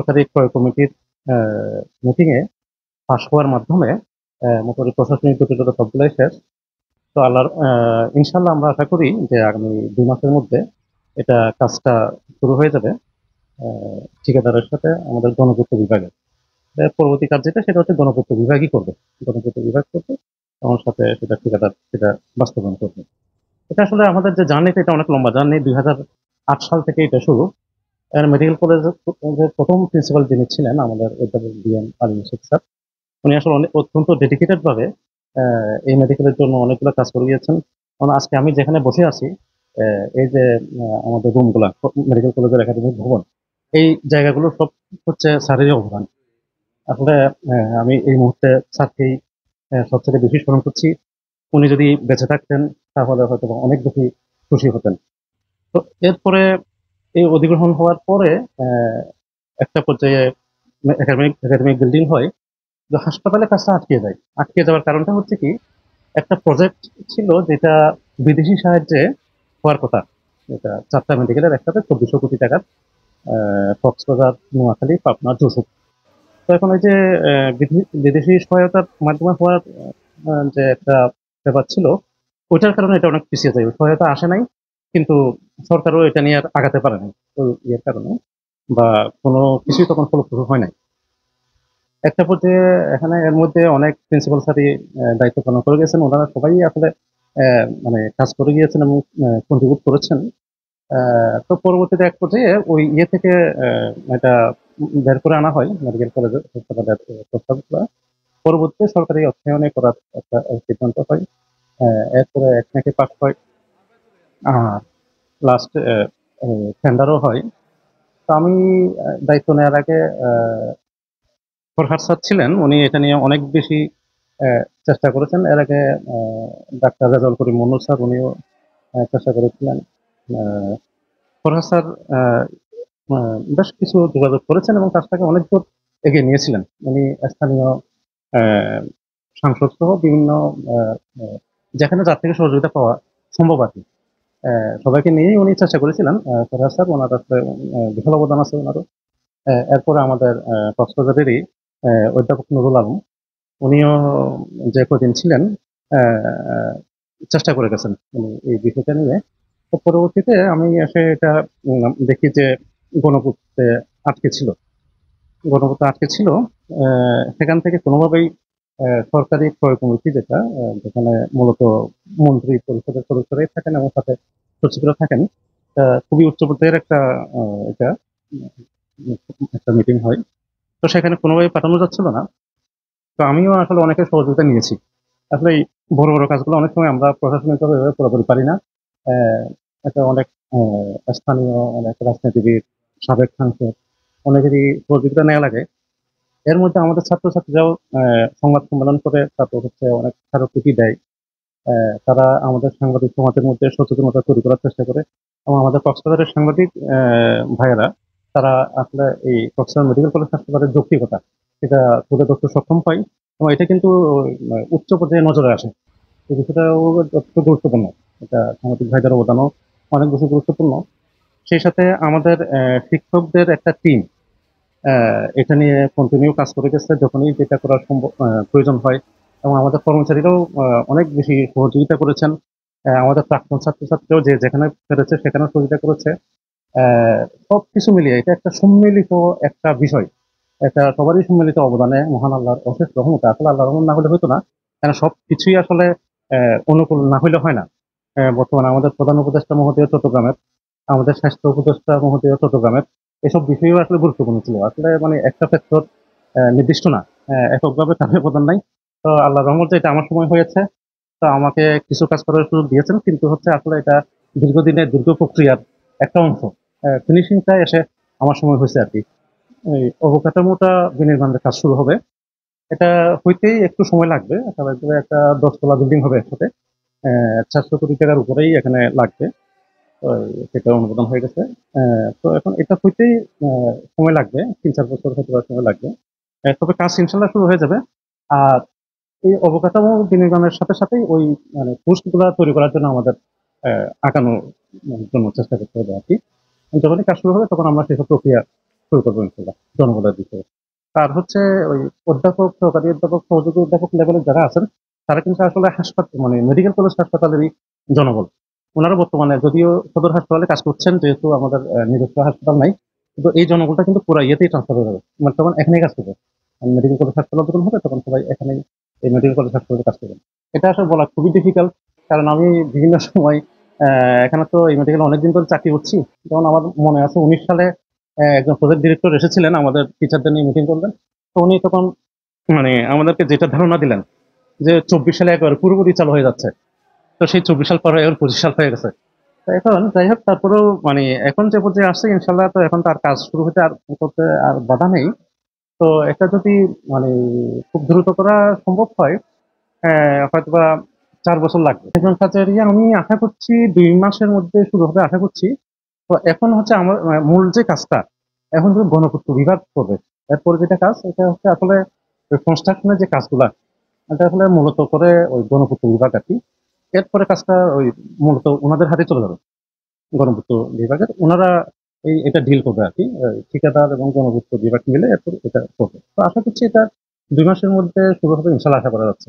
সরকারি ক্রয় কমিটির মিটিংয়ে পাশ হওয়ার মাধ্যমে মোটামুটি প্রশাসনিক জটিলতা সবগুলাই শেষ। তো আল্লাহর ইনশাল্লাহ আমরা আশা করি যে আগামী 2 মাসের মধ্যে এটা কাজটা শুরু হয়ে যাবে ঠিকাদারের সাথে আমাদের গণপূর্ত বিভাগের। পরবর্তী কাজ যেটা সেটা হচ্ছে গণপূর্ত বিভাগই করবে। গণপূর্ত বিভাগ করবে, আমার সাথে সেটা ঠিকাদার সেটা বাস্তবায়ন করবে। এটা আসলে আমাদের যে জার্নিটা এটা অনেক লম্বা জার্নি। 2008 সাল থেকে এটা শুরু। মেডিকেল কলেজের প্রথম প্রিন্সিপাল যিনি ছিলেন আমাদের অধ্যাপক বিএম আলী শেখ স্যার, উনি আসলে অত্যন্ত ডেডিকেটেড ভাবে এই মেডিকেলের জন্য অনেকগুলো কাজ করে গিয়েছেন। কারণ আজকে আমি যেখানে বসে আছি, এই যে আমাদের রুমগুলা, মেডিকেল কলেজের একাডেমিক ভবন, এই জায়গাগুলো সব হচ্ছে স্যারেরই অবদান। আসলে আমি এই মুহূর্তে স্যারকেই সবচেয়ে বেশি স্মরণ করছি। উনি যদি বেঁচে থাকতেন তাহলে হয়তো বা অনেক বেশি খুশি হতেন। তো এরপরে এই অধিগ্রহণ হওয়ার পরে একটা পর্যায়ে একাডেমিক বিল্ডিং হয়, যে হাসপাতালের কাজটা আটকে যায়। আটকে যাওয়ার কারণটা হচ্ছে কি, একটা প্রজেক্ট ছিল যেটা বিদেশি সাহায্যে হওয়ার কথা। এটা 4টা মেডিকেলের একসাথে 2400 কোটি টাকার, কক্সবাজার, নোয়াখালী, পাবনা, যশোর। তো এখন ওই যে বিদেশি সহায়তার মাধ্যমে হওয়ার যে একটা ব্যাপার ছিল, ওইটার কারণে এটা অনেক পিছিয়ে যায়। ওই সহায়তা আসে নাই, কিন্তু সরকারও এটা নিয়ে আর আগাতে পারে নাই ওই ইয়ের কারণে, বা কোনো কিছুই তখন ফলপ্রসূ হয় নাই। একটা পর্যায়ে এখানে এর মধ্যে অনেক প্রিন্সিপাল স্যারই দায়িত্ব পালন করে গেছেন। ওনারা সবাই আসলে মানে কাজ করে গিয়েছেন এবং কন্ট্রিবিউট করেছেন। তো পরবর্তীতে এক পর্যায়ে ওই ইয়ে থেকে এটা বের করে আনা হয় মেডিকেল কলেজের হাসপাতালের প্রস্তাবগুলো। পরবর্তীতে সরকারি অর্থায়নে করার একটা সিদ্ধান্ত হয়। এরপরে এক নাকি পাস হয়, আর লাস্ট টেন্ডারও হয়। তো আমি দায়িত্ব নেওয়ার আগে ফরহাদ স্যার ছিলেন, উনি এটা নিয়ে অনেক বেশি চেষ্টা করেছেন। এর আগে ডাক্তার রেজাউল করিম মন্নুর স্যার, উনিও চেষ্টা করেছিলেন। আহ, ফরহাদ স্যার বেশ কিছু যোগাযোগ করেছেন এবং কাজটাকে অনেক দূর এগিয়ে নিয়েছিলেন। উনি স্থানীয় আহ, সাংসদ সহ বিভিন্ন আহ, আহ, যেখানে যার থেকে সহযোগিতা পাওয়া সম্ভব আর কি, সবাইকে নিয়েই উনি চেষ্টা করেছিলেন। ফরহাদ স্যার, ওনার আসলে বিশাল অবদান আছে ওনারও। এরপরে আমাদের কক্সবাজারেরই অধ্যাপক নুরুল আলম, উনিও যে কদিন ছিলেন আহ, চেষ্টা করে গেছেন উনি এই বিষয়টা নিয়ে। তো পরবর্তীতে আমি এসে এটা দেখি যে গণপূর্তে আটকে ছিল। গণপূর্তে আটকে ছিল, সেখান থেকে কোনোভাবেই সরকারি ক্রয় কমিটি যেটা, যেখানে মূলত মন্ত্রী পরিষদের সদস্যরাই থাকেন এবং সাথে সচিবরা থাকেন, খুবই উচ্চ পর্যায়ের একটা এটা একটা মিটিং হয়। তো সেখানে কোনোভাবেই পাঠানো যাচ্ছিল না। তো আমিও আসলে অনেকের সহযোগিতা নিয়েছি। আসলে এই বড় বড় কাজগুলো অনেক সময় আমরা প্রশাসনিকভাবে এভাবে পুরোপুরি পারি না। আহ, এটা অনেক স্থানীয় অনেক রাজনীতিবিদ, সাবেক সাংসদ, অনেকেরই সহযোগিতা নেওয়া লাগে। এর মধ্যে আমাদের ছাত্রছাত্রীরাও সংবাদ সম্মেলন করে, তারপর হচ্ছে অনেক স্মারকলিপি দেয়। তারা আমাদের সাংবাদিক সমাজের মধ্যে সচেতনতা তৈরি করার চেষ্টা করে, এবং আমাদের কক্সবাজারের সাংবাদিক ভাইয়েরা, তারা আসলে এই কক্সবাজার মেডিকেল কলেজ হাসপাতালের যৌক্তিকতা এটা তুলে ধরতে সক্ষম হয়, এবং এটা কিন্তু উচ্চ পর্যায়ে নজরে আসে। এই বিষয়টাও যথেষ্ট গুরুত্বপূর্ণ। এটা সামাজিক ভাইদের অবদানও অনেক বেশি গুরুত্বপূর্ণ। সেই সাথে আমাদের শিক্ষকদের একটা টিম এটা নিয়ে কন্টিনিউ কাজ করে গেছে যখনই যেটা করার সম্ভব প্রয়োজন হয়, এবং আমাদের কর্মচারীরাও অনেক বেশি সহযোগিতা করেছেন। আমাদের প্রাক্তন ছাত্রছাত্রীরাও যে যেখানে পেরেছে সেখানে সহযোগিতা করেছে। সবকিছু মিলিয়ে এটা একটা সম্মিলিত একটা বিষয়। এটা সবারই সম্মিলিত অবদানে মহান আল্লাহর অশেষ রহমতে, আসলে আল্লাহর রহমত না হলে হতো না, কেন সবকিছুই আসলে অনুকূল না হইলে হয় না। বর্তমানে আমাদের প্রধান উপদেষ্টা মহোদয় চট্টগ্রামের, আমাদের স্বাস্থ্য উপদেষ্টা মহোদয় চট্টগ্রামের, এসব বিষয়ও আসলে গুরুত্বপূর্ণ ছিল। আসলে মানে একটা ক্ষেত্র নির্দিষ্ট না, এককভাবে তাদের প্রধান নাই। তো আল্লাহ রহমতে এটা আমার সময় হয়েছে। তো আমাকে কিছু কাজ করার সুযোগ দিয়েছেন, কিন্তু হচ্ছে আসলে এটা দীর্ঘদিনের দীর্ঘ প্রক্রিয়ার একটা অংশ। ফিনিশিংটা এসে আমার সময় হয়েছে আর কি। এই অবকাঠামোটা বিনির্মাণের কাজ শুরু হবে। এটা হইতেই একটু সময় লাগবে। স্বাভাবিকভাবে একটা 10 তলা বিল্ডিং হবে একসাথে, 400 কোটি টাকার উপরেই এখানে লাগবে। তো সেটা অনুমোদন হয়ে গেছে। তো এখন এটা হইতেই সময় লাগবে, 3-4 বছর হয়তো বা সময় লাগবে। তবে কাজ ইনশাল্লাহ শুরু হয়ে যাবে। আর এই অবকাঠামো বিনির্মাণের সাথে সাথেই ওই মানে পোস্ট গুলা তৈরি করার জন্য আমাদের আগানোর জন্য চেষ্টা করতে হবে আর কি। যখনই কাজ শুরু হবে তখন আমরা সেসব প্রক্রিয়া শুরু করবো ইনশাল্লাহ জনগণের বিষয়ে। আর হচ্ছে ওই অধ্যাপক, সহকারী অধ্যাপক, সহযোগী অধ্যাপক লেভেলের যারা আছেন তারা কিন্তু আসলে হাসপাতাল মানে মেডিকেল কলেজ হাসপাতালেরই জনবল। ওনারা বর্তমানে যদিও সদর হাসপাতালে কাজ করছেন, যেহেতু আমাদের নিজস্ব হাসপাতাল নাই, কিন্তু এই জনবলটা কিন্তু পুরো ইয়েতেই ট্রান্সফার হয়ে যাবে, মানে তখন এখানেই কাজ করবে। মেডিকেল কলেজ হাসপাতাল যখন হবে তখন সবাই এখানেই এই মেডিকেল কলেজ হাসপাতালে কাজ করবেন। এটা আসলে বলা খুবই ডিফিকাল্ট, কারণ আমি বিভিন্ন সময় এখানে তো এই মেডিকেল অনেকদিন ধরে চাকরি করছি। যেমন আমার মনে আছে 19 সালে একজন প্রজেক্ট ডিরেক্টর এসেছিলেন আমাদের টিচারদের নিয়ে মিটিং করবেন। তো উনি তখন মানে আমাদেরকে যেটা ধারণা দিলেন যে 24 সালে একবার পুরোপুরি চালু হয়ে যাচ্ছে। তো সেই 24 সাল পর হয়ে এখন 25 সাল হয়ে গেছে। তো এখন যাই হোক, তারপরেও মানে এখন যে পর্যায়ে আসছে ইনশাল্লাহ, তো এখন তার কাজ শুরু হতে আর করতে আর বাধা নেই। তো এটা যদি মানে খুব দ্রুত করা সম্ভব হয়, হয়তোবা 4 বছর লাগবে। একজন কাজেরিয়া আমি আশা করছি 2 মাসের মধ্যে শুরু হবে আশা করছি। তো এখন হচ্ছে আমার মূল যে কাজটা এখন শুধু গণপূর্ত বিভাগ করবে। এরপরে যেটা কাজ এটা হচ্ছে আসলে কনস্ট্রাকশনের যে কাজগুলা, এটা আসলে মূলত করে ওই গণপূর্ত বিভাগ আর কি। এরপরে কাজটা ওই মূলত ওনাদের হাতে চলে যাবে, গণপূর্ত বিভাগের ওনারা এটা ডিল করবে আর কি। ঠিকাদার এবং গণপূর্ত বিভাগ মিলে এরপর এটা করবে। তো আশা করছি এটা 2 মাসের মধ্যে শুরু হবে ইনশাল্লাহ, আশা করা যাচ্ছে।